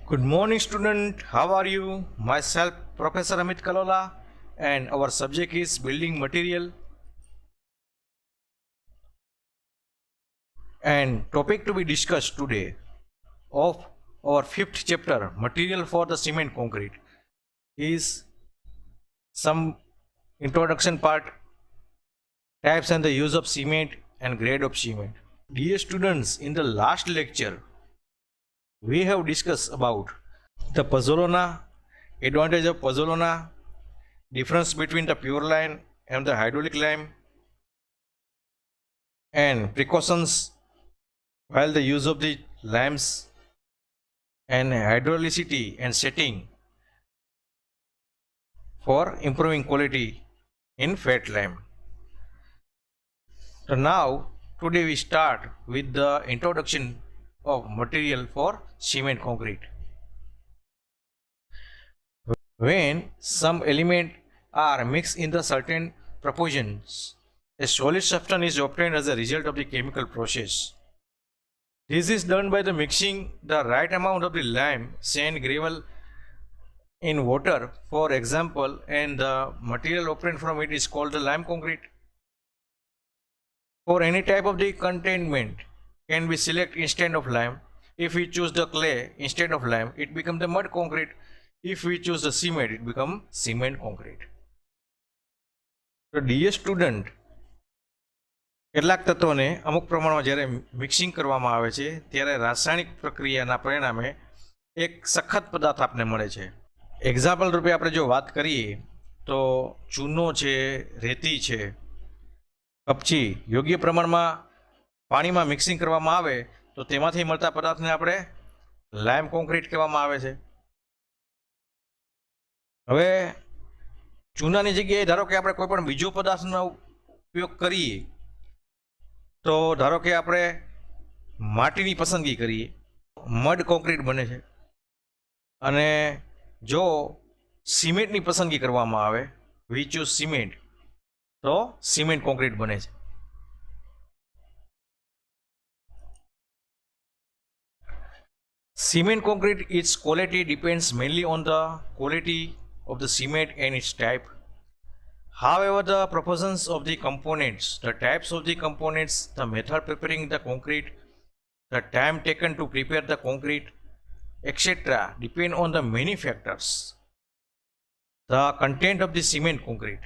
Good morning, student. How are you? Myself, Professor Amit Kalola, and our subject is building material. And topic to be discussed today of our fifth chapter, material for the cement concrete, is some introduction part, types and the use of cement and grade of cement. Dear students, in the last lecture, we have discussed about the pozzolana, advantage of pozzolana, difference between the pure lime and the hydraulic lime, and precautions while the use of the limes, and hydraulicity and setting for improving quality in fat lime. So now today we start with the introduction of material for cement concrete. When some elements are mixed in the certain proportions, a solid substance is obtained as a result of the chemical process. This is done by the mixing the right amount of the lime, sand, gravel in water, for example, and the material obtained from it is called the lime concrete. For any type of the containment can be selected instead of lime. If we choose the clay instead of lime, it becomes the mud concrete. If we choose the cement, it becomes cement concrete. So dear student, કેટલાક તત્વોને અમુક પ્રમાણમાં જ્યારે mixing કરવામાં આવે છે ત્યારે રાસાયણિક પ્રક્રિયાના પરિણામે એક સખત પદાર્થ આપને મળે છે. એક્ઝામ્પલ રૂપે આપણે જો વાત કરીએ તો ચૂનો છે, રેતી છે, કપચી યોગ્ય પ્રમાણમાં પાણીમાં મિક્સિંગ કરવામાં આવે તો તેમાંથી મળતા પદાર્થને આપણે લાઇમ કોન્ક્રીટ કહેવામાં આવે છે. હવે ચૂનાની જગ્યાએ ધારો કે આપણે કોઈ પણ બીજો પદાર્થનો ઉપયોગ કરીએ તો ધારો કે આપણે માટીની પસંદગી કરીએ, મડ કોન્ક્રીટ બને છે. અને જો સિમેન્ટની પસંદગી કરવામાં આવે, વી ચૂઝ સિમેન્ટ, તો સિમેન્ટ કોન્ક્રીટ બને છે. Cement concrete, its quality depends mainly on the quality of the cement and its type. However, the proportions of the components, the types of the components, the method preparing the concrete, the time taken to prepare the concrete, etc. depend on the many factors. The content of the cement concrete.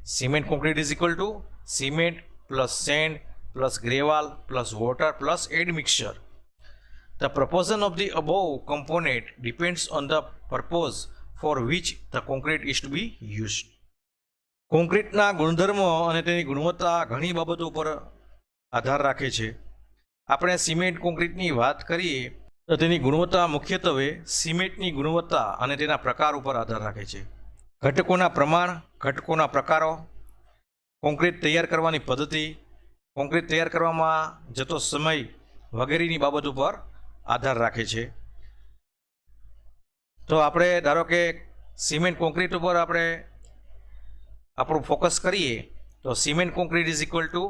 Cement concrete is equal to cement plus sand plus gravel plus water plus admixture. The proportion of the above component depends on the purpose for which the concrete is to be used. કોન્ક્રીટના ગુણધર્મો અને તેની ગુણવત્તા ઘણી બાબતો પર આધાર રાખે છે. આપણે સિમેન્ટ કોન્ક્રીટની વાત કરીએ તો તેની ગુણવત્તા મુખ્યત્વે સિમેન્ટની ગુણવત્તા અને તેના પ્રકાર ઉપર આધાર રાખે છે. ઘટકોના પ્રમાણ, ઘટકોના પ્રકારો, કોન્ક્રીટ તૈયાર કરવાની પદ્ધતિ, કોન્ક્રીટ તૈયાર કરવામાં જતો સમય વગેરેની બાબત ઉપર આધાર રાખે છે. તો આપણે ધારો કે સિમેન્ટ કોન્ક્રીટ ઉપર આપણે આપણું ફોકસ કરીએ તો cement concrete is equal to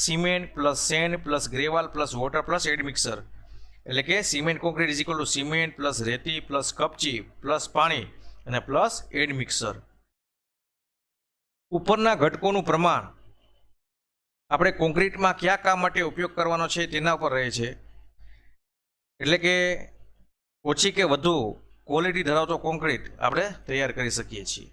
cement plus sand plus gravel plus water plus admixture. એટલે કે cement concrete is equal to cement plus રેતી પ્લસ કપચી પ્લસ પાણી અને પ્લસ એડમિક્સર. ઉપરના ઘટકોનું પ્રમાણ આપણે કોન્ક્રીટમાં કયા કામ માટે ઉપયોગ કરવાનો છે તેના ઉપર રહે છે. એટલે કે ઓછી કે વધુ ક્વોલિટી ધરાવતો કોન્ક્રીટ આપણે તૈયાર કરી શકીએ છીએ.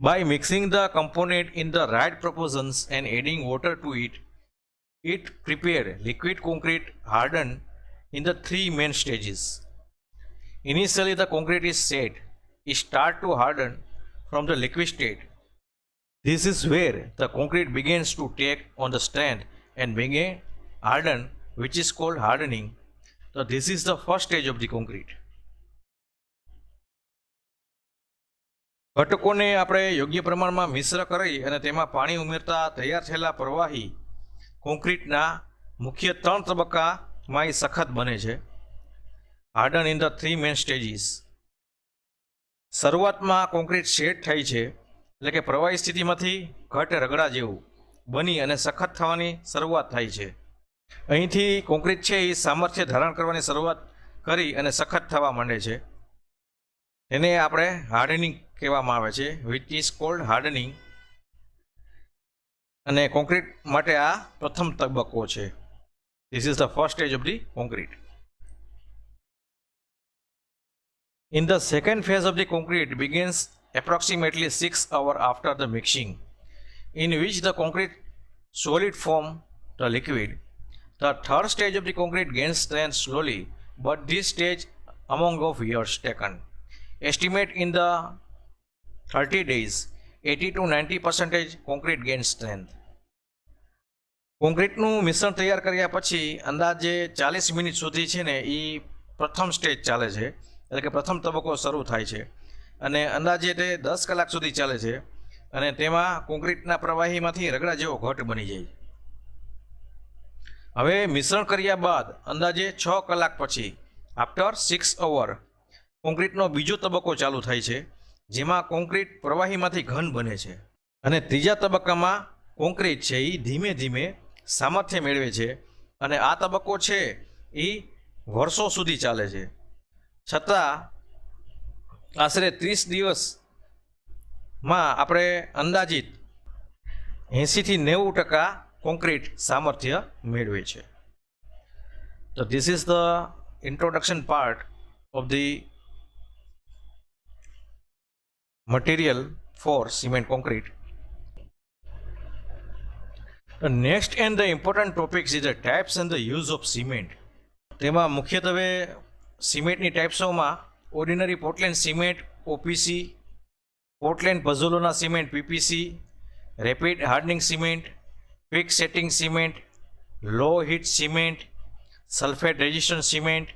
By mixing the component in the right proportions and adding water to it, it prepared liquid concrete hardened in the three main stages. Initially, the concrete is set. It starts to harden from the liquid state. This is where the concrete begins to take on the strength and begin harden, which is called hardening. So this is the first stage of the concrete. ઘટકોને આપણે યોગ્ય પ્રમાણમાં મિશ્ર કરી અને તેમાં પાણી ઉમેરતા તૈયાર થયેલા પ્રવાહી કોન્ક્રીટના મુખ્ય 3 તબક્કામાં એ સખત બને છે. Harden in the 3 main stages. શરૂઆતમાં કોન્ક્રીટ સેટ થાય છે, એટલે કે પ્રવાહી સ્થિતિમાંથી ઘટ રગડા જેવું બની અને સખત થવાની શરૂઆત થાય છે. અહીંથી કોન્ક્રીટ છે એ સામર્થ્ય ધારણ કરવાની શરૂઆત કરી અને સખત થવા માંડે છે. એને આપણે હાર્ડનિંગ કહેવામાં આવે છે, વિચ ઇઝ કોલ્ડ હાર્ડનિંગ. અને કોન્ક્રીટ માટે આ પ્રથમ તબક્કો છે. This is the first stage of the concrete. In the second phase of the concrete begins approximately 6 hours after the mixing, in which the concrete solid form the liquid. The third stage of the concrete gains strength slowly, but this stage among of years taken. Estimate in the 30 days, 80 to 90% concrete gains strength. કોન્ક્રીટનું મિશ્રણ તૈયાર કર્યા પછી અંદાજે 40 minute સુધી છે ને એ પ્રથમ stage ચાલે છે, એટલે કે પ્રથમ તબક્કો શરૂ થાય છે અને અંદાજે તે 10 કલાક સુધી ચાલે છે અને તેમાં કોન્ક્રીટના પ્રવાહીમાંથી રગડા જેવો ઘટ બની જાય. હવે મિશ્રણ કર્યા બાદ અંદાજે 6 કલાક પછી આફ્ટર 6 અવર કોન્ક્રીટનો બીજો તબક્કો ચાલુ થાય છે, જેમાં કોન્ક્રીટ પ્રવાહીમાંથી ઘન બને છે. અને ત્રીજા તબક્કામાં કોન્ક્રીટ છે એ ધીમે ધીમે સામર્થ્ય મેળવે છે અને આ તબક્કો છે એ વર્ષો સુધી ચાલે છે. છતાં આશરે 30 દિવસમાં આપણે અંદાજિત 80થી 90% કોન્ક્રીટ સામર્થ્ય મેળવે છે. તો this is the introduction part of the material four cement concrete. The next and the important topics is the types and the use of cement. તેમાં મુખ્યત્વે સિમેન્ટની ટાઈપ્સોમાં ordinary Portland cement OPC, Portland pozzolana cement PPC, rapid hardening cement, quick setting cement, low heat cement, sulphate resistant cement,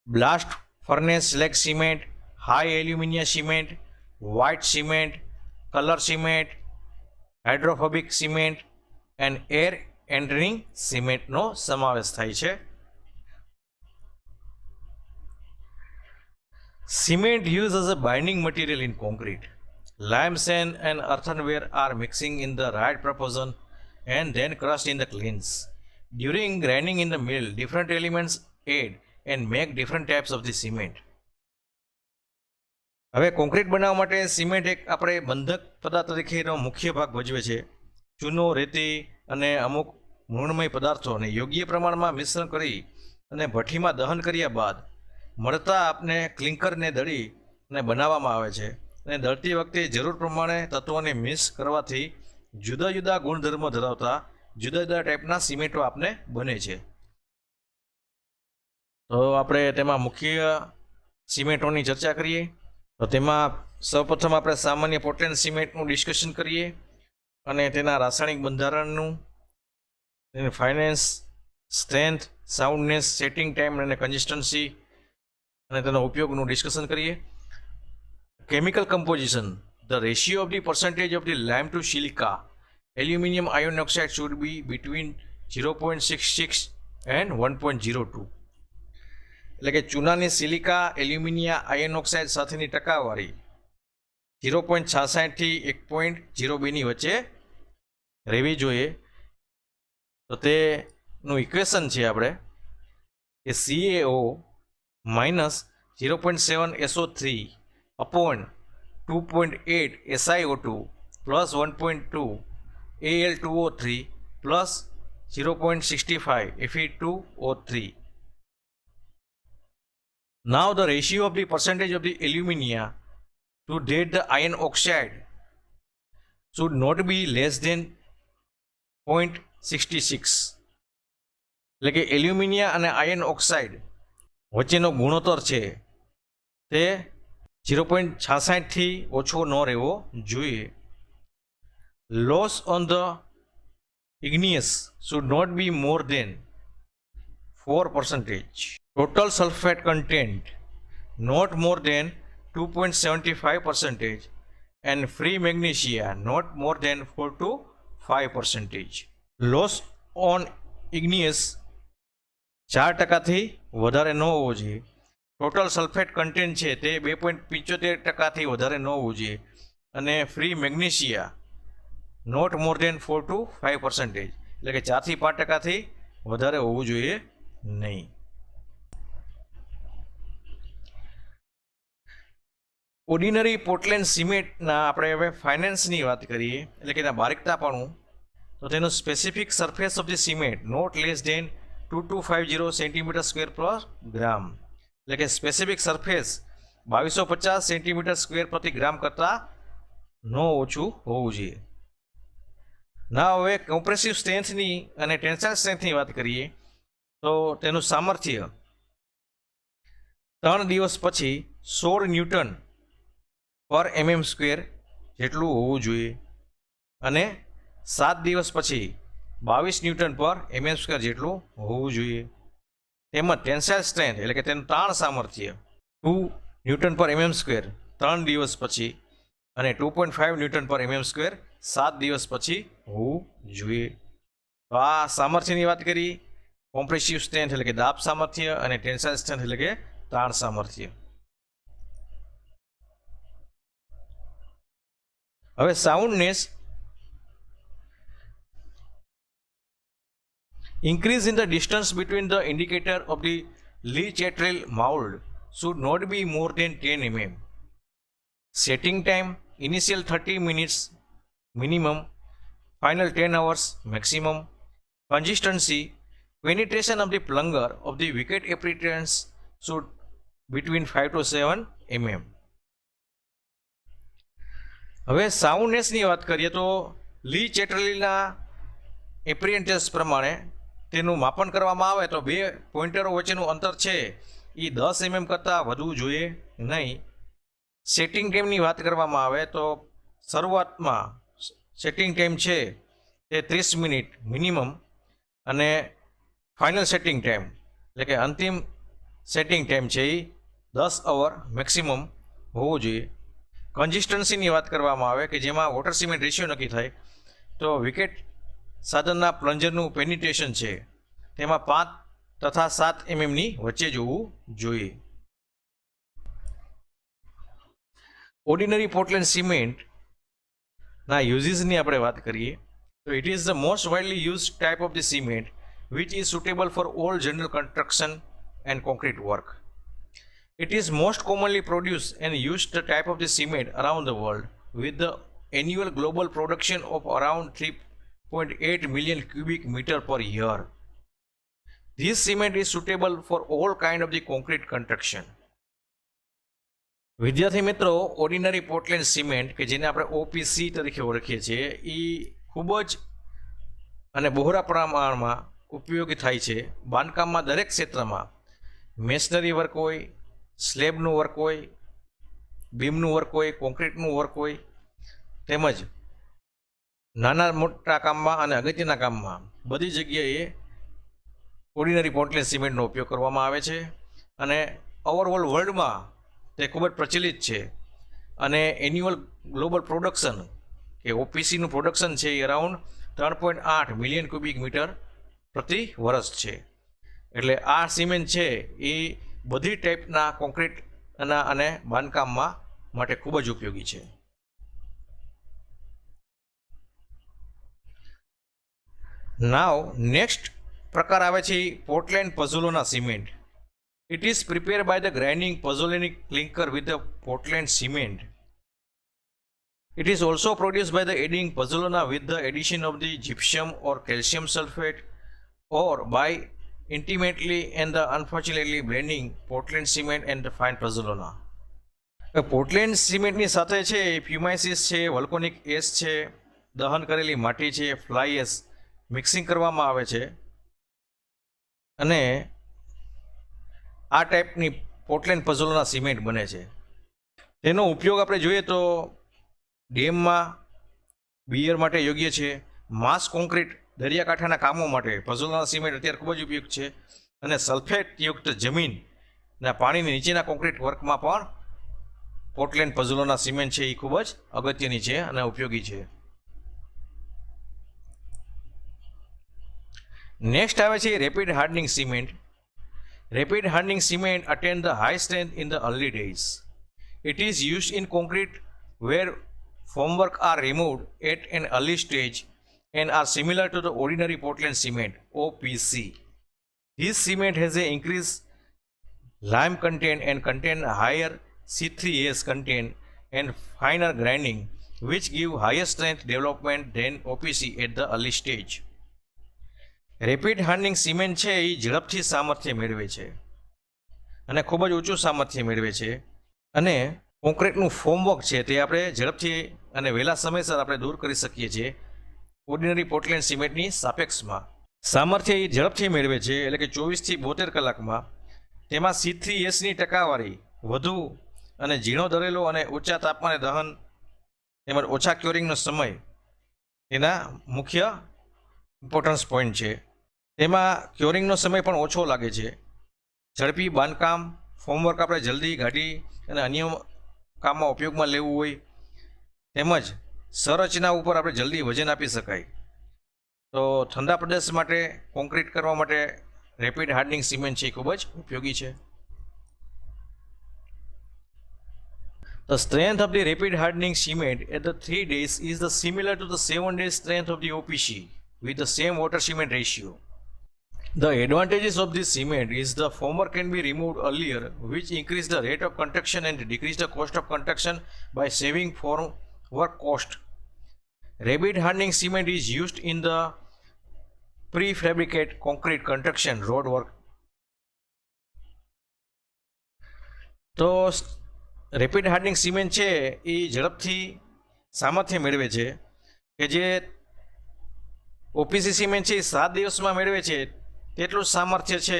blast furnace slag cement, high aluminium cement, white cement, colour cement, hydrophobic cement and air entraining સિમેન્ટનો સમાવેશ થાય છે. Cement used as a binding material in concrete. Lime sand and earthenware are mixing in the right proportion and then crushed in the kilns. During grinding in the mill, different elements add and make different types of the cement. હવે concrete બનાવવા માટે cement એક આપણે બંધક પદાર્થ તરીકેનો મુખ્ય ભાગ ભજવે છે. ચૂનો, રેતી અને અમુક મૃણમય પદાર્થોને યોગ્ય પ્રમાણમાં મિશ્રણ કરી અને ભઠ્ઠીમાં દહન કર્યા બાદ મળતા આપને ક્લિંકરને દળી અને બનાવવામાં આવે છે. અને દળતી વખતે જરૂર પ્રમાણે તત્વોને મિક્સ કરવાથી જુદા જુદા ગુણધર્મો ધરાવતા જુદા જુદા ટાઈપના સિમેન્ટો આપને બને છે. તો આપણે તેમાં મુખ્ય સિમેન્ટોની ચર્ચા કરીએ. તો તેમાં સૌપ્રથમ આપણે સામાન્ય પોર્ટલેન્ડ સિમેન્ટનું ડિસ્કશન કરીએ અને તેના રાસાયણિક બંધારણનું, તેની fineness, strength, soundness, setting time અને કન્સિસ્ટન્સી અને તેનો ઉપયોગનું ડિસ્કશન કરીએ. Chemical composition. The ratio of the percentage of the lime to silica aluminium iron oxide should be between 0.66 and 1.02. એટલે કે ચૂનાની સિલિકા એલ્યુમિનિયા આયન ઓક્સાઇડ સાથેની ટકાવારી 0.66 થી 1.02ની વચ્ચે રહેવી જોઈએ. તો તેનું ઇક્વેશન છે આપણે કે CaO minus 0.7 SO3 upon 2.8 SiO2 plus 1.2 Al2O3 plus 0.65 Fe2O3. Now the ratio of the percentage of the alumina to that the iron oxide should not be less than 0.66. એટલે કે એલ્યુમિનિયા અને આયન ઓક્સાઇડ વચ્ચેનો ગુણોત્તર છે તે 0.66થી ઓછો ન રહેવો જોઈએ. Loss on the igneous should not be more than 4%. Total sulfate content not more than 2.75% and free magnesia not more than 4 to 5%. Loss on igneous 4%થી વધારે ન હોવો જોઈએ. ટોટલ સલ્ફેટ કન્ટેન્ટ છે તે 2.75%થી વધારે ન હોવું જોઈએ અને free magnesia not more than 4 to 5%, એટલે કે 4 થી 5% વધારે હોવું જોઈએ નહીં. ઓર્ડિનરી પોર્ટલેન્ડ સિમેન્ટના આપણે હવે ફાઇનાન્સની વાત કરીએ, એટલે કે એના બારીકતાપણું. તો તેનું specific surface of the cement not less than 2250 centimetre square per gram, એટલે કે સ્પેસિફિક સરફેસ 2250 સેન્ટીમીટર સ્ક્વેર પ્રતિ ગ્રામ કરતાં ન ઓછું હોવું જોઈએ. ના હવે કોમ્પ્રેસિવ સ્ટ્રેન્થની અને ટેન્સાઇલ સ્ટ્રેન્થની વાત કરીએ તો તેનું સામર્થ્ય 3 દિવસ પછી 16 ન્યૂટન પર mm સ્ક્વેર જેટલું હોવું જોઈએ અને 7 દિવસ પછી 22 ન્યૂટન પર mm સ્ક્વેર જેટલું હોવું જોઈએ. તેમજ ટેન્સાઇલ સ્ટ્રેન્થ એટલે કે તેનું તાણ સામર્થ્ય 2 ન્યૂટન પર mm સ્ક્વેર 3 દિવસ પછી અને 2.5 ન્યૂટન પર mm સ્ક્વેર 7 દિવસ પછી હોવું જોઈએ. તો આ સામર્થ્યની વાત કરી, કોમ્પ્રેસિવ સ્ટ્રેન્થ એટલે કે દાબ સામર્થ્ય અને ટેન્સાઇલ સ્ટ્રેન્થ એટલે કે તાણ સામર્થ્ય. હવે soundness. Increase in the distance between the indicator of the Le-Chattrell mold should not be more than 10 mm. Setting time initial 30 minutes minimum, final 10 hours maximum. Consistency penetration of the plunger of the wicket appearance should between 5 to 7 mm. હવે સાઉન્ડનેસની વાત કરીએ તો લી-ચેટ્રેલીના એપ્રિયન્ટેસ પ્રમાણે તેનું માપન કરવામાં આવે તો 2 પોઇન્ટરો વચ્ચેનું અંતર છે એ 10 mm કરતાં વધવું જોઈએ નહીં. સેટિંગ ટાઈમની વાત કરવામાં આવે તો શરૂઆતમાં સેટિંગ ટાઈમ છે તે 30 મિનિટ મિનિમમ અને ફાઇનલ સેટિંગ ટાઈમ એટલે કે અંતિમ સેટિંગ ટાઈમ છે એ 10 અવર મેક્સિમમ હોવું જોઈએ. કન્સિસ્ટન્સીની વાત કરવામાં આવે કે જેમાં વોટર સિમેન્ટ રેશિયો નક્કી થાય તો વિકેટ સાધનના પ્લન્જરનું પેનિટ્રેશન છે તેમાં 5 તથા 7 mmની વચ્ચે જોવું જોઈએ. ઓર્ડિનરી પોર્ટલેન્ડ સિમેન્ટના યુઝીસની આપણે વાત કરીએ તો it is the most widely used type of the cement which is suitable for all general construction and concrete work. It is most commonly produced and used the type of the cement around the world with the annual global production of around 3.8 million cubic meter per year. This cement is suitable for all kind of the concrete construction. વિદ્યાર્થી મિત્રો, ordinary Portland cement કે જેને આપણે ઓપીસી તરીકે ઓળખીએ છીએ એ ખૂબ જ અને બહોળા પ્રમાણમાં ઉપયોગી થાય છે બાંધકામમાં દરેક ક્ષેત્રમાં. મેશનરી વર્ક હોય, સ્લેબનું વર્ક હોય, બીમનું વર્ક હોય, કોન્ક્રીટનું વર્ક હોય, તેમજ નાના મોટા કામમાં અને અગત્યના કામમાં બધી જગ્યાએ ઓર્ડિનરી પોર્ટલેન્ડ સિમેન્ટનો ઉપયોગ કરવામાં આવે છે અને ઓવરઓલ વર્લ્ડમાં તે ખૂબ જ પ્રચલિત છે. અને એન્યુઅલ ગ્લોબલ પ્રોડક્શન કે ઓપીસીનું પ્રોડક્શન છે એ અરાઉન્ડ 3.8 મિલિયન ક્યુબિક મીટર પ્રતિ વર્ષ છે. એટલે આ સિમેન્ટ છે એ બધી ટાઈપના કોન્ક્રીટ અને બાંધકામમાં માટે ખૂબ જ ઉપયોગી છે. નાવ નેક્સ્ટ પ્રકાર આવે છે Portland pozzolana cement. It is prepare by the grinding pozzolanic clinker with the Portland cement. It is also produce by the adding pozzolana with the addition of the gypsum or calcium sulphate or by intimately and the unfortunately blending Portland cement and the fine pozzolana. Portland સિમેન્ટની સાથે છે પ્યુમાઇસિસ છે, વોલ્કેનિક ash છે, દહન કરેલી માટી છે, fly ash mixing કરવામાં આવે છે અને આ ટાઈપની પોર્ટલેન્ડ પઝોલોના સિમેન્ટ બને છે. તેનો ઉપયોગ આપણે જોઈએ તો ડેમમાં બિયર માટે યોગ્ય છે, માસ કોન્ક્રીટ દરિયાકાંઠાના કામો માટે પઝોલોના સિમેન્ટ અત્યારે ખૂબ જ ઉપયોગ છે અને સલ્ફેટયુક્ત જમીનના પાણીની નીચેના કોન્ક્રીટ વર્કમાં પણ પોર્ટલેન્ડ પઝોલોના સિમેન્ટ છે એ ખૂબ જ અગત્યની છે અને ઉપયોગી છે. નેક્સ્ટ આવે છે rapid hardening cement. Rapid hardening cement attain the high strength in the early days. It is used in concrete where formwork are removed at an early stage and are similar to the ordinary Portland cement OPC. This cement has an increased lime content and contain higher C3S content and finer grinding, which give higher strength development than OPC at the early stage. Rapid hardening cement છે એ ઝડપથી સામર્થ્ય મેળવે છે અને ખૂબ જ ઊંચું સામર્થ્ય મેળવે છે અને કોન્ક્રીટનું ફોર્મવર્ક છે તે આપણે ઝડપથી અને વહેલા સમયસર આપણે દૂર કરી શકીએ છીએ ઓર્ડિનરી પોર્ટલેન્ડ સિમેન્ટની સાપેક્ષમાં. સામર્થ્ય એ ઝડપથી મેળવે છે એટલે કે 24 થી 72 કલાકમાં. તેમાં C3Sની ટકાવારી વધુ અને ઝીણો દરેલો અને ઊંચા તાપમાને દહન તેમજ ઓછા ક્યોરિંગનો સમય એના મુખ્ય ઇમ્પોર્ટન્સ પોઈન્ટ છે. તેમાં ક્યોરિંગનો સમય પણ ઓછો લાગે છે. ઝડપી બાંધકામ ફોર્મવર્ક આપણે જલ્દી ઘાટી અને અન્ય કામમાં ઉપયોગમાં લેવું હોય તેમજ સંરચના ઉપર આપણે જલ્દી વજન આપી શકાય તો ઠંડા પ્રદેશ માટે કોન્ક્રીટ કરવા માટે રેપિડ હાર્ડનિંગ સિમેન્ટ છે એ ખૂબ જ ઉપયોગી છે. The strength of the rapid hardening cement at the 3 days is the similar to the 7 days strength of the OPC with the same water cement ratio. The advantages of this cement is the formwork can be removed earlier, which increase the rate of construction and decrease the cost of construction by saving formwork cost. Rapid hardening cement is used in the prefabricate concrete construction road work. તો rapid hardening cement છે એ ઝડપથી સામર્થ્ય મેળવે છે કે જે ઓપીસી cement છે એ 7 દિવસમાં મેળવે છે તેટલું જ સામર્થ્ય છે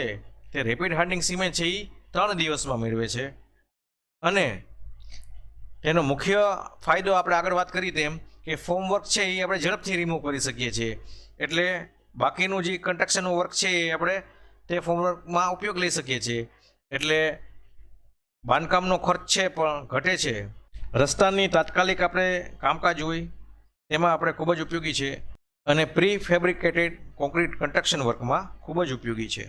તે રેપિડ હાર્ડનિંગ સિમેન્ટ છે એ 3 દિવસમાં મેળવે છે. અને તેનો મુખ્ય ફાયદો આપણે આગળ વાત કરી તેમ કે ફોર્મવર્ક છે એ આપણે ઝડપથી રિમૂવ કરી શકીએ છીએ એટલે બાકીનું જે કન્સ્ટ્રક્શનનું વર્ક છે એ આપણે તે ફોર્મવર્કમાં ઉપયોગ લઈ શકીએ છીએ એટલે બાંધકામનો ખર્ચ છે પણ ઘટે છે. રસ્તાની તાત્કાલિક આપણે કામકાજ હોય તેમાં આપણે ખૂબ જ ઉપયોગી છે અને પ્રી ફેબ્રિકેટેડ કોન્ક્રીટ કન્સ્ટ્રક્શન વર્કમાં ખૂબ જ ઉપયોગી છે.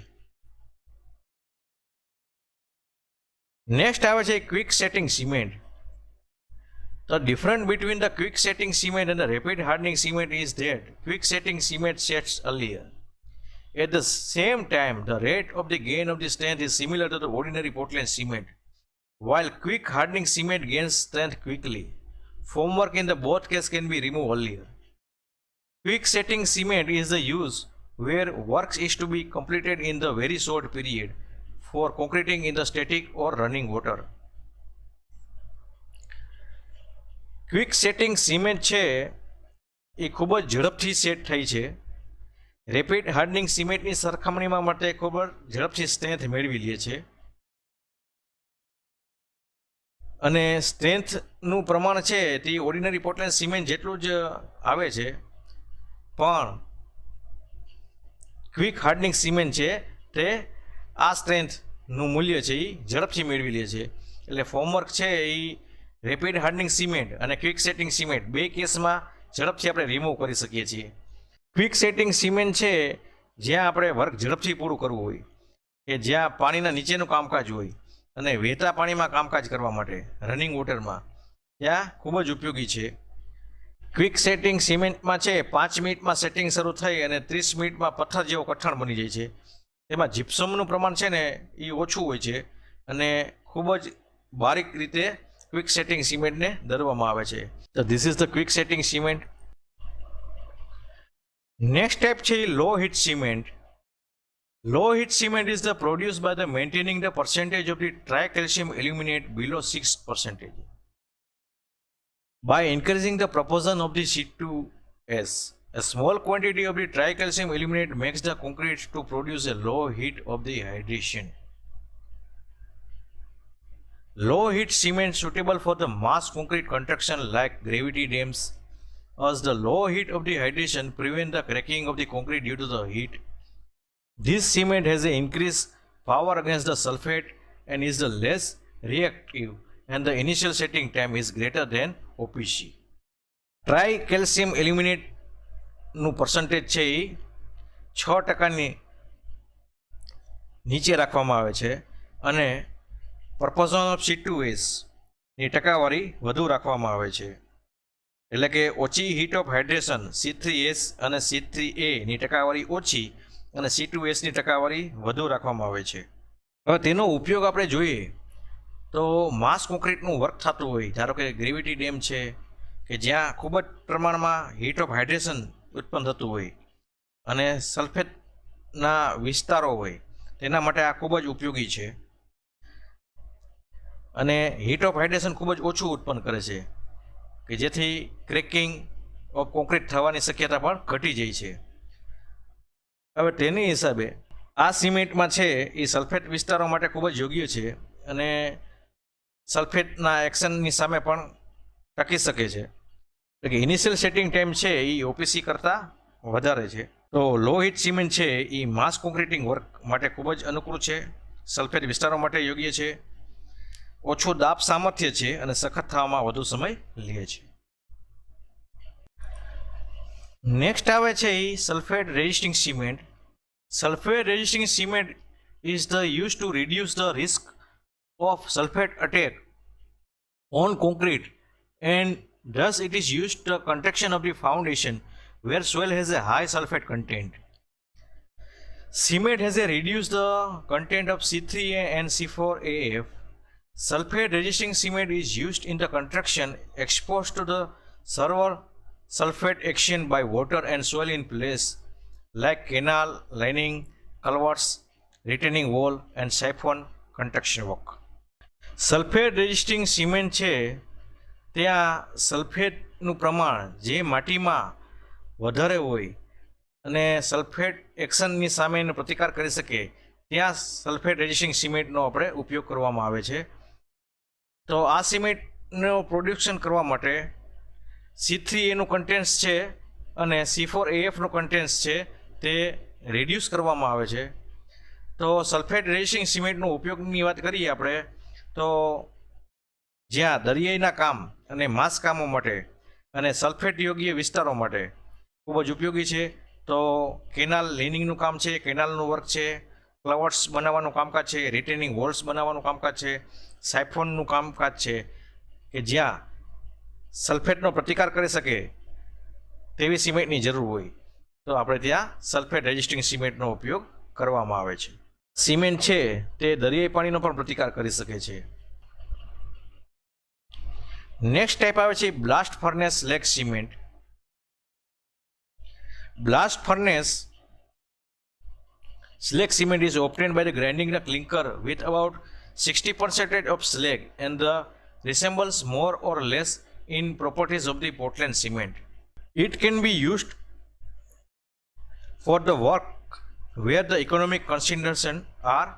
નેક્સ્ટ આવે છે quick setting cement. The difference between the quick setting cement and the rapid hardening cement is that quick setting cement sets earlier. At the same time, the rate of the gain of the strength is similar to the ordinary Portland cement. While quick hardening cement gains strength quickly, formwork in the both cases can be removed earlier. Quick setting cement is the use where works is to be completed in the very short period for concreting in the static or running water. Quick setting cement છે એ ખૂબ જ ઝડપથી set થઈ છે. Rapid hardening સિમેન્ટની સરખામણીમાં માટે ખૂબ જ ઝડપથી સ્ટ્રેન્થ મેળવી લે છે અને સ્ટ્રેન્થનું પ્રમાણ છે તે ઓર્ડિનરી પોર્ટલેન્ડ સિમેન્ટ જેટલું જ આવે છે પણ ક્વિક હાર્ડનિંગ સિમેન્ટ છે તે આ સ્ટ્રેન્થનું મૂલ્ય છે એ ઝડપથી મેળવી લે છે. એટલે ફોર્મવર્ક છે એ રેપિડ હાર્ડનિંગ સિમેન્ટ અને ક્વિક સેટિંગ સિમેન્ટ બે કેસમાં ઝડપથી આપણે રિમૂવ કરી શકીએ છીએ. ક્વિક સેટિંગ સિમેન્ટ છે જ્યાં આપણે વર્ક ઝડપથી પૂરું કરવું હોય કે જ્યાં પાણીના નીચેનું કામકાજ હોય અને વહેતા પાણીમાં કામકાજ કરવા માટે રનિંગ વોટરમાં ત્યાં ખૂબ જ ઉપયોગી છે. ક્વિક સેટિંગ સિમેન્ટમાં છે 5 મિનિટમાં સેટિંગ શરૂ થઈ અને 30 મિનિટમાં પથ્થર જેવો કઠણ બની જાય છે. તેમાં જીપ્સમનું પ્રમાણ છે ને એ ઓછું હોય છે અને ખૂબ જ બારીક રીતે ક્વિક સેટિંગ સિમેન્ટને દરવામાં આવે છે. તો this is the quick setting cement. Next type છે low heat cement. Low heat cement is the produce by the maintaining the percentage of the tricalcium aluminate below 6%. By increasing the proportion of the C2S, a small quantity of the tricalcium aluminate makes the concrete to produce a low heat of the hydration. Low heat cement suitable for the mass concrete construction like gravity dams, as the low heat of the hydration prevent the cracking of the concrete due to the heat. This cement has an increased power against the sulfate and is the less reactive and the initial setting time is greater than OPC. Tricalcium aluminate નું percentage છે એ 6% નીચે રાખવામાં આવે છે અને proportion of C2S ની ટકાવારી વધુ રાખવામાં આવે છે. એટલે કે ઓછી હીટ ઓફ હાઇડ્રેશન C3S અને C3A ની ટકાવારી ઓછી અને C2S ની ટકાવારી વધુ રાખવામાં આવે છે. હવે તેનો ઉપયોગ આપણે જોઈએ તો માસ કોન્ક્રીટનું વર્ક થતું હોય, ધારો કે ગ્રેવિટી ડેમ છે કે જ્યાં ખૂબ જ પ્રમાણમાં હીટ ઓફ હાઇડ્રેશન ઉત્પન્ન થતું હોય અને સલ્ફેટના વિસ્તારો હોય, તેના માટે આ ખૂબ જ ઉપયોગી છે અને હીટ ઓફ હાઇડ્રેશન ખૂબ જ ઓછું ઉત્પન્ન કરે છે કે જેથી ક્રેકિંગ ઓફ કોન્ક્રીટ થવાની શક્યતા પણ ઘટી જાય છે. હવે તેની હિસાબે આ સિમેન્ટમાં છે એ સલ્ફેટ વિસ્તારો માટે ખૂબ જ યોગ્ય છે અને સલ્ફેટના એક્શનની સામે પણ ટકી શકે છે. એટલે કે ઇનિશિયલ સેટિંગ ટાઈમ છે એ ઓપીસી કરતાં વધારે છે. તો લો હીટ સિમેન્ટ છે એ માસ કોન્ક્રીટિંગ વર્ક માટે ખૂબ જ અનુકૂળ છે, સલ્ફેટ વિસ્તારો માટે યોગ્ય છે, ઓછું દાબ સામર્થ્ય છે અને સખત થવામાં વધુ સમય લે છે. નેક્સ્ટ આવે છે એ sulphate resisting cement. Sulphate resisting cement is the use to reduce the risk of sulfate attack on concrete, and thus it is used the contraction of the foundation where soil has a high sulfate content. Cement has a reduced the content of C3A and C4AF. Sulfate resisting cement is used in the construction exposed to the severe sulfate action by water and soil in place like canal, lining, culverts, retaining wall and siphon construction work. Sulphate resisting cement છે ત્યાં સલ્ફેટનું પ્રમાણ જે માટીમાં વધારે હોય અને sulphate એક્શનની સામે એનો પ્રતિકાર કરી શકે ત્યાં સલ્ફેટ રેઝિસ્ટિંગ સિમેન્ટનો આપણે ઉપયોગ કરવામાં આવે છે. તો આ સિમેન્ટનું પ્રોડક્શન કરવા માટે C3Aનું કન્ટેન્ટ્સ છે અને C4AFનું કન્ટેન્ટ્સ છે તે રિડ્યુસ કરવામાં આવે છે. તો સલ્ફેટ રેઝિસ્ટિંગ સિમેન્ટનો ઉપયોગની વાત કરીએ આપણે તો જ્યાં દરિયાઈના કામ અને માસ કામો માટે અને સલ્ફેટ યોગ્ય વિસ્તારો માટે ખૂબ જ ઉપયોગી છે. તો કેનાલ લેનિંગનું કામ છે, કેનાલનું વર્ક છે, ક્લવર્સ બનાવવાનું કામકાજ છે, રિટેનિંગ વોલ્સ બનાવવાનું કામકાજ છે, સાયફોનનું કામકાજ છે કે જ્યાં સલ્ફેટનો પ્રતિકાર કરી શકે તેવી સિમેન્ટની જરૂર હોય તો આપણે ત્યાં સલ્ફેટ રેઝિસ્ટિંગ સિમેન્ટનો ઉપયોગ કરવામાં આવે છે. સિમેન્ટ છે તે દરિયાઈ પાણીનો પણ પ્રતિકાર કરી શકે છે. નેક્સ્ટ ટાઈપ આવે છે blast furnace slag cement. Blast furnace slag cement is obtained by the grinding the clinker with about 60% of slag and the resembles more or less in properties of the Portland cement. It can be used for the work where the economic considerations are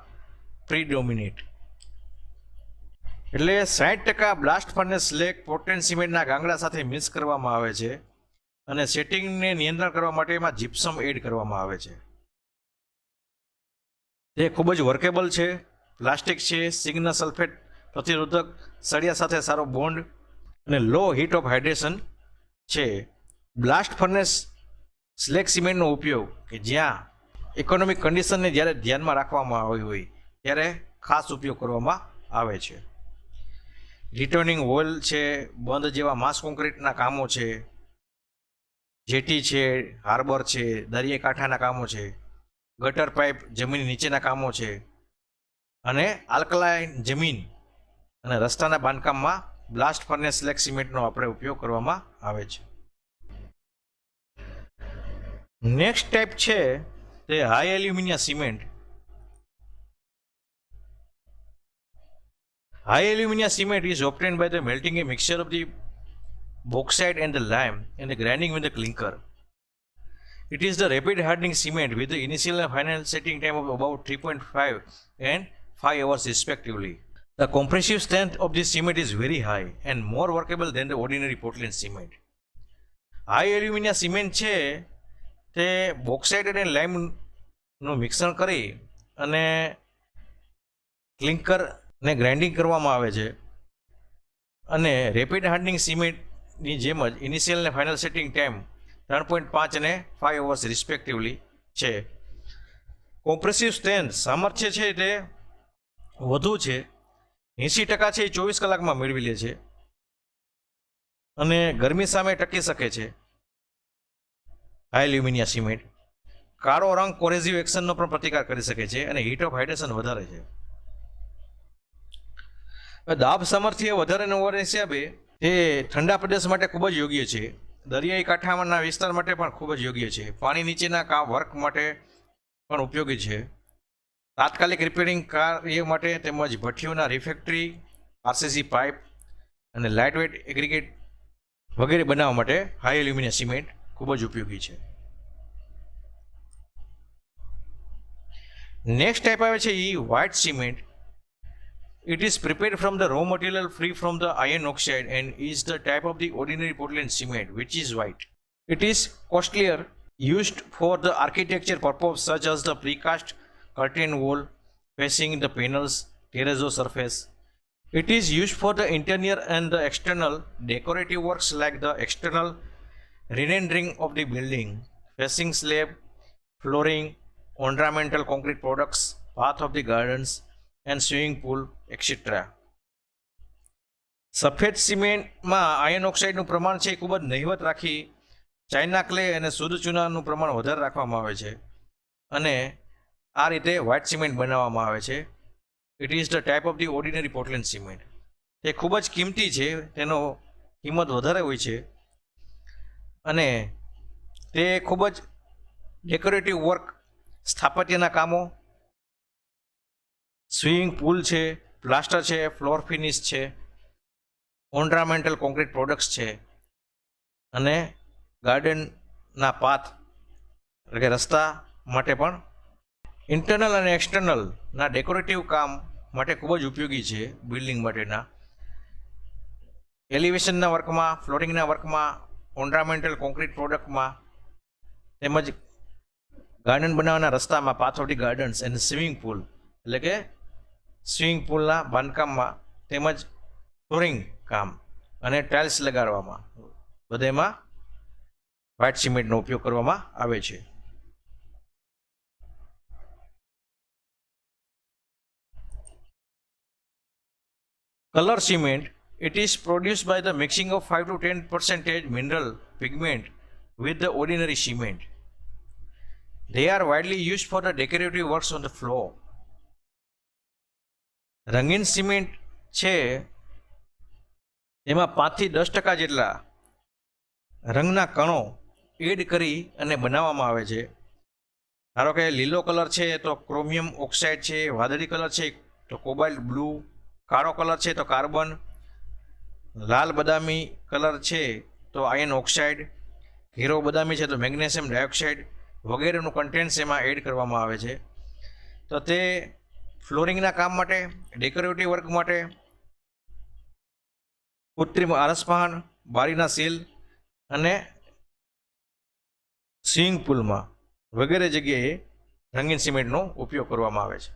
predominant. એટલે 60% blast furnace slag Portland સિમેન્ટના Gangda સાથે mix કરવામાં આવે છે અને સેટિંગને નિયંત્રણ કરવા માટે એમાં જીપ્સમ એડ કરવામાં આવે છે. તે ખૂબ જ વર્કેબલ છે, પ્લાસ્ટિક છે, સિગ્નલ સલ્ફેટ પ્રતિરોધક, સળિયા સાથે સારો બોન્ડ અને લો હીટ ઓફ હાઇડ્રેશન છે. બ્લાસ્ટ ફર્નેસ સ્લેગ સિમેન્ટનો ઉપયોગ કે જ્યાં ઇકોનોમિક કન્ડિશનને જ્યારે ધ્યાનમાં રાખવામાં આવી હોય ત્યારે ખાસ ઉપયોગ કરવામાં આવે છે. રિટર્નિંગ વોલ છે, બંધ જેવા માસ કોન્ક્રીટના કામો છે, જેટી છે, હાર્બર છે, દરિયાઈ કાંઠાના કામો છે, ગટર પાઇપ જમીન નીચેના કામો છે અને આલ્કલાઇન જમીન અને રસ્તાના બાંધકામમાં બ્લાસ્ટ ફર્નેસ સ્લેગ સિમેન્ટનો આપણે ઉપયોગ કરવામાં આવે છે. નેક્સ્ટ ટાઈપ છે તે high aluminium cement. High alumina cement is obtained by the melting a mixture of the bauxite and the lime and the grinding with the clinker. It is the rapid hardening cement with the initial and final setting time of about 3.5 and 5 hours respectively. The compressive strength of this cement is very high and more workable than the ordinary Portland cement. High alumina cement છે તે bauxite અને લાઇમનું મિશ્રણ કરી અને ક્લિંકર ને grinding કરવામાં આવે છે અને રેપિડ હાર્ડનિંગ સિમેન્ટની જેમ જ ઇનિશિયલ અને ફાઇનલ સેટિંગ ટાઈમ 3.5 અને 5 અવર્સ રિસ્પેક્ટિવલી છે. કોમ્પ્રેસિવ સ્ટ્રેન્થ સામર્થ્ય છે તે વધુ છે, 80% છે એ 24 કલાકમાં મેળવી લે છે અને ગરમી સામે ટકી શકે છે. હાઈ એલ્યુમિનિયમ સિમેન્ટ કાળો રંગ કોરેઝિવ એક્શનનો પણ પ્રતિકાર કરી શકે છે અને હીટ ઓફ હાઇડ્રેશન વધારે છે. દાબ સામર્થ્ય વધારે ન હોવાના હિસાબે એ ઠંડા પ્રદેશ માટે ખૂબ જ યોગ્ય છે. દરિયાઈ કાંઠાના વિસ્તાર માટે પણ ખૂબ જ યોગ્ય છે. પાણી નીચેના વર્ક માટે પણ ઉપયોગી છે. તાત્કાલિક રિપેરિંગ કાર્ય માટે તેમજ ભઠ્ઠીઓના રિફેક્ટરી, આરસીસી પાઇપ અને લાઇટવેટ એગ્રીગેટ વગેરે બનાવવા માટે હાઈ એલ્યુમિનિયમ સિમેન્ટ ખૂબ જ ઉપયોગી છે. નેક્સ્ટ ટાઈપ આવે છે એ white cement. It is prepared from the raw material free from the iron oxide and is the type of the ordinary Portland cement which is white. It is costlier, used for the architecture purpose such as the precast curtain wall facing the panels, terrazzo surface. It is used for the interior and the external decorative works like the external rendering of the building, facing slab, flooring, ornamental concrete products, path of the gardens and swimming pool, etc. સફેદ સિમેન્ટમાં iron ઓક્સાઇડનું પ્રમાણ છે એ ખૂબ જ નહિવત રાખી China clay અને શુદ્ધ ચૂનાનું પ્રમાણ વધારે રાખવામાં આવે છે અને આ રીતે વ્હાઇટ સિમેન્ટ બનાવવામાં આવે છે. It is the type of the ordinary Portland cement. તે ખૂબ જ કિંમતી છે, તેનો કિંમત વધારે હોય છે અને તે ખૂબ જ ડેકોરેટિવ વર્ક, સ્થાપત્યના કામો, સ્વિમિંગ પુલ છે, પ્લાસ્ટર છે, ફ્લોર ફિનિશ છે, ઓર્નામેન્ટલ કોન્ક્રીટ પ્રોડક્ટ્સ છે અને ગાર્ડનના પાથ એટલે કે રસ્તા માટે પણ ઇન્ટરનલ અને એક્સટર્નલના ડેકોરેટિવ કામ માટે ખૂબ જ ઉપયોગી છે. બિલ્ડિંગ માટેના એલિવેશનના વર્કમાં, ફ્લોરિંગના વર્કમાં, ઓર્નામેન્ટલ કોન્ક્રીટ પ્રોડક્ટમાં તેમજ ગાર્ડન બનાવવાના રસ્તામાં, પાથ ઓફ ધી ગાર્ડન્સ અને સ્વિમિંગ પુલ એટલે કે સ્વિમિંગ પુલના બાંધકામમાં તેમજ ફ્લોરિંગ કામ અને ટાઇલ્સ લગાડવામાં બધેમાં વ્હાઇટ સિમેન્ટનો ઉપયોગ કરવામાં આવે છે. Colour cement. It is produced by the mixing of 5 to 10% mineral pigment with the ordinary cement. They are widely used for the decorative works on the floor. રંગીન સિમેન્ટ છે એમાં 5 થી 10% જેટલા રંગના કણો એડ કરી અને બનાવવામાં આવે છે. ધારો કે લીલો કલર છે તો ક્રોમિયમ ઓક્સાઇડ છે, વાદળી કલર છે તો કોબાલ્ટ બ્લુ, કાળો કલર છે તો કાર્બન, લાલ બદામી કલર છે તો આયર્ન ઓક્સાઇડ, હીરો બદામી છે તો મેગ્નેશિયમ ડાયોક્સાઇડ વગેરેનું કન્ટેન્ટ્સ એમાં એડ કરવામાં આવે છે. તો તે ફ્લોરિંગના કામ માટે, ડેકોરેટિવ વર્ક માટે, કૃત્રિમ આરસપાન, બારીના સીલ અને સ્વિમિંગ પુલમાં વગેરે જગ્યાએ રંગીન સિમેન્ટનો ઉપયોગ કરવામાં આવે છે.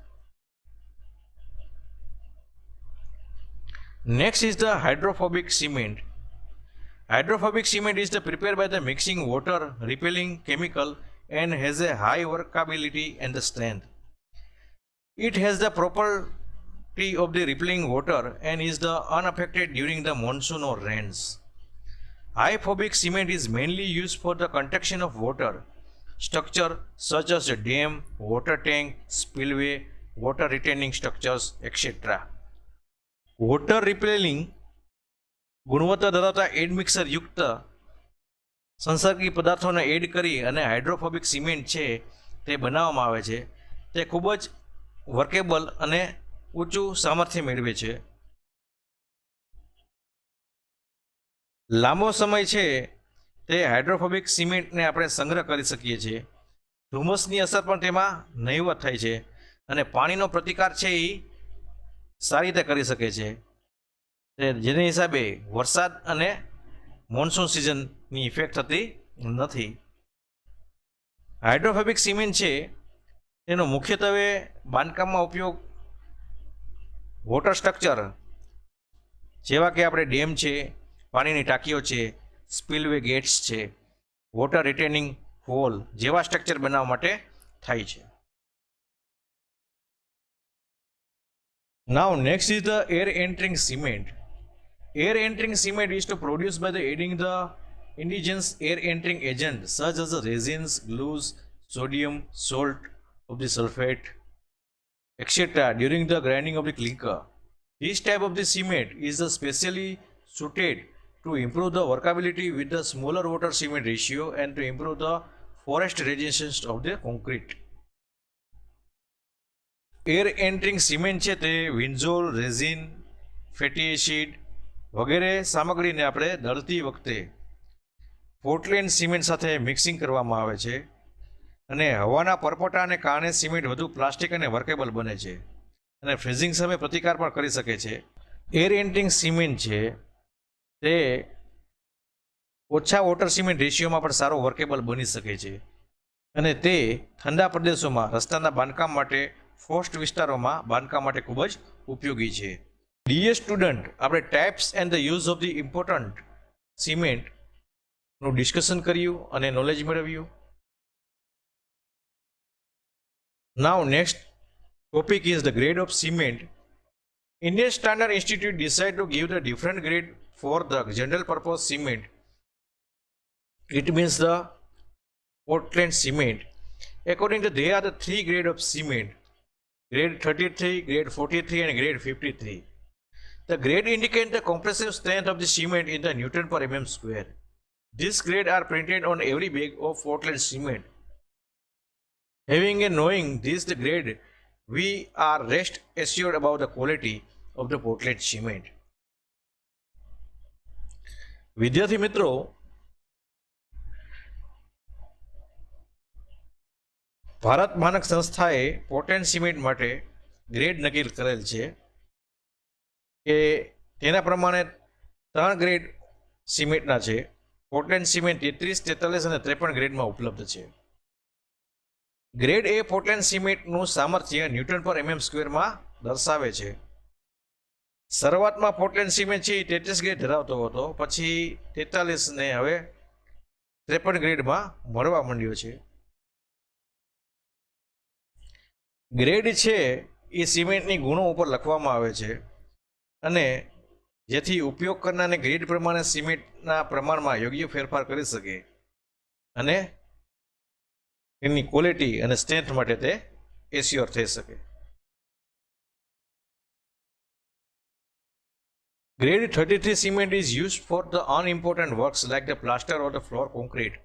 Next is the hydrophobic cement. Hydrophobic cement is prepared by the mixing water repelling chemical and has a high workability and the strength. It has the property of the repelling water and is the unaffected during the monsoon or rains. Hydrophobic cement is mainly used for the conduction of water structure such as a dam, water tank, spillway, water retaining structures, etc. Water repelling ગુણવત્તા ધરાવતા add mixer યુક્ત સંસર્ગી પદાર્થોને add કરી અને hydrophobic cement છે તે બનાવવામાં આવે છે. તે ખૂબ જ વર્કેબલ અને ઊંચું સામર્થ્ય મેળવે છે. લાંબો સમય છે તે હાઇડ્રોફોબિક સિમેન્ટને આપણે સંગ્રહ કરી શકીએ છીએ. ધુમ્મસની અસર પણ તેમાં નહિવત થાય છે અને પાણીનો પ્રતિકાર છે એ સારી રીતે કરી શકે છે, જેની હિસાબે વરસાદ અને મોન્સૂન સિઝનની ઇફેક્ટ થતી નથી. હાઇડ્રોફોબિક સિમેન્ટ છે તેનો મુખ્યત્વે બાંધકામમાં ઉપયોગ વોટર સ્ટ્રક્ચર જેવા કે આપણે ડેમ છે, પાણીની ટાંકીઓ છે, સ્પિલવે ગેટ્સ છે, વોટર રિટેનિંગ વોલ જેવા સ્ટ્રક્ચર બનાવવા માટે થાય છે. Now next is the air entering cement. Air entering cement is to produce by the adding the indigenous air entering agent such as the resins, glues, sodium, salt of the sulfate, etc. during the grinding of the clinker. This type of the cement is specially suited to improve the workability with the smaller water cement ratio and to improve the forest resistance of the concrete. Air entraining cement છે તે વિન્ઝોલ, resin, fatty acid વગેરે સામગ્રીને આપણે દળતી વખતે Portland cement સાથે mixing કરવામાં આવે છે અને હવાના પરપોટાને કારણે સિમેન્ટ વધુ પ્લાસ્ટિક અને વર્કેબલ બને છે અને ફ્રીઝિંગ સામે પ્રતિકાર પણ કરી શકે છે. એર એન્ટ્રિંગ સિમેન્ટ છે તે ઓછા વોટર સિમેન્ટ રેશિયોમાં પણ સારો વર્કેબલ બની શકે છે અને તે ઠંડા પ્રદેશોમાં રસ્તાના બાંધકામ માટે ફોસ્ટ વિસ્તારોમાં બાંધકામ માટે ખૂબ જ ઉપયોગી છે. ડીયર સ્ટુડન્ટ, આપણે types and the use of the important સિમેન્ટનું ડિસ્કશન કર્યું અને નોલેજ મેળવ્યું. Now next topic is the grade of cement. Indian Standard Institute decided to give the different grade for the general purpose cement. It means the Portland cement. According to they are the three grade of cement: grade 33, grade 43 and grade 53. The grade indicate the compressive strength of the cement in the Newton per mm square. These grades are printed on every bag of Portland cement. Having and knowing this the grade, we are rest assured about the quality of the Portland cement. વિદ્યાર્થી મિત્રો, ભારત માનક સંસ્થાએ Portland cement માટે grade નક્કી કરેલ છે કે તેના પ્રમાણે 3 ગ્રેડ સિમેન્ટના છે. પોર્ટલેન્ડ સિમેન્ટ 33, 43 અને 53 ગ્રેડમાં ઉપલબ્ધ છે. ગ્રેડ એ પોર્ટલેન્ડ સિમેન્ટનું સામર્થ્ય ન્યૂટન પર mm સ્ક્વેરમાં દર્શાવે છે. શરૂઆતમાં પોર્ટલેન્ડ સિમેન્ટ છે એ 33 ગ્રેડ ધરાવતો હતો, પછી 43 ને હવે 53 ગ્રેડમાં મળવા માંડ્યો છે. ગ્રેડ છે એ સિમેન્ટની ગુણો ઉપર લખવામાં આવે છે અને જેથી ઉપયોગ કરનારને ગ્રેડ પ્રમાણે સિમેન્ટના પ્રમાણમાં યોગ્ય ફેરફાર કરી શકે અને એની ક્વોલિટી અને સ્ટ્રેન્થ માટે તે એસ્યોર થઈ શકે. Grade 33 cement is used for the unimportant works like the plaster or the floor concrete,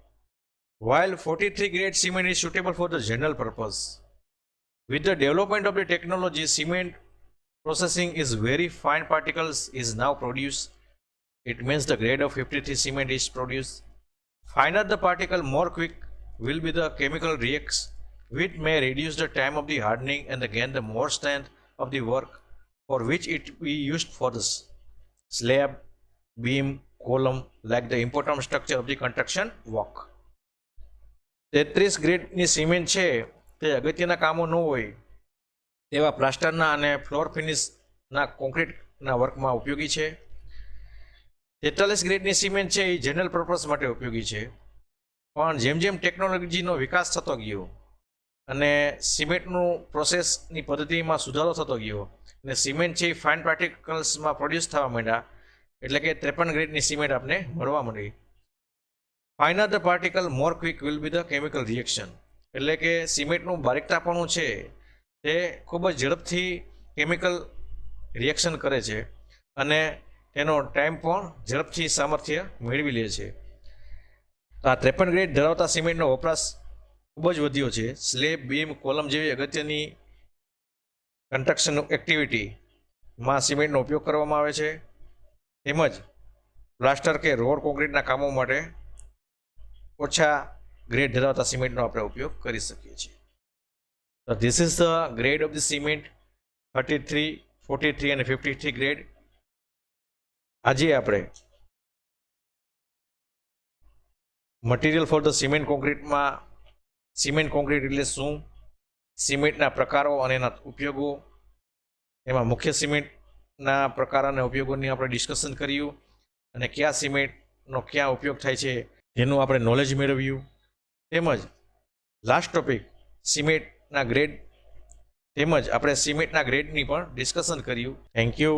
while 43 grade cement is suitable for the general purpose. With the development of the technology, cement processing is very fine particles is now produced. It means the grade of 53 cement is produced. Finer the particle, more quick will be the chemical reacts, which may reduce the time of the hardening and again the more strength of the work for which it be used for the slab, beam, column like the important structure of the construction work. 33 ગ્રેડની cement છે તે અગત્યના કામો ન હોય તેવા પ્લાસ્ટરના અને floor ફિનિશના કોન્ક્રીટના વર્કમાં ઉપયોગી છે. 43 ગ્રેડની સિમેન્ટ છે એ જનરલ પર્પઝ માટે ઉપયોગી છે, પણ જેમ જેમ ટેકનોલોજીનો વિકાસ થતો ગયો અને સિમેન્ટનું પ્રોસેસની પદ્ધતિમાં સુધારો થતો ગયો અને સિમેન્ટ છે એ ફાઇન પાર્ટિકલ્સમાં પ્રોડ્યુસ થવા માંડ્યા, એટલે કે 53 ગ્રેડની સિમેન્ટ આપણે મળવા માંડી. Finer the particle, more quick will be the chemical reaction, એટલે કે સિમેન્ટનું બારીકતાપણું છે તે ખૂબ જ ઝડપથી કેમિકલ રિએક્શન કરે છે અને તેનો ટાઈમ પણ ઝડપથી સામર્થ્ય મેળવી લે છે. આ 53 ગ્રેડ ધરાવતા સિમેન્ટનો વપરાશ ખૂબ જ વધ્યો છે. સ્લેબ, બીમ, કોલમ જેવી અગત્યની કન્સ્ટ્રક્શન એક્ટિવિટીમાં સિમેન્ટનો ઉપયોગ કરવામાં આવે છે, તેમજ પ્લાસ્ટર કે રોડ કોન્ક્રીટના કામો માટે ઓછા ગ્રેડ ધરાવતા સિમેન્ટનો આપણે ઉપયોગ કરી શકીએ છીએ. તો this is the grade of the cement 33, 43 અને 53 ગ્રેડ. આજે આપણે મટીરિયલ ફોર ધ સિમેન્ટ કોન્ક્રીટમાં સિમેન્ટ કોન્ક્રીટ એટલે શું, સિમેન્ટના પ્રકારો અને એના ઉપયોગો, એમાં મુખ્ય સિમેન્ટના પ્રકાર અને ઉપયોગોની આપણે ડિસ્કશન કર્યું અને કયા સિમેન્ટનો ક્યાં ઉપયોગ થાય છે તેનું આપણે નોલેજ મેળવ્યું. તેમજ લાસ્ટ ટોપિક સિમેન્ટના ગ્રેડ તેમજ આપણે સિમેન્ટના ગ્રેડની પણ ડિસ્કશન કર્યું. Thank you.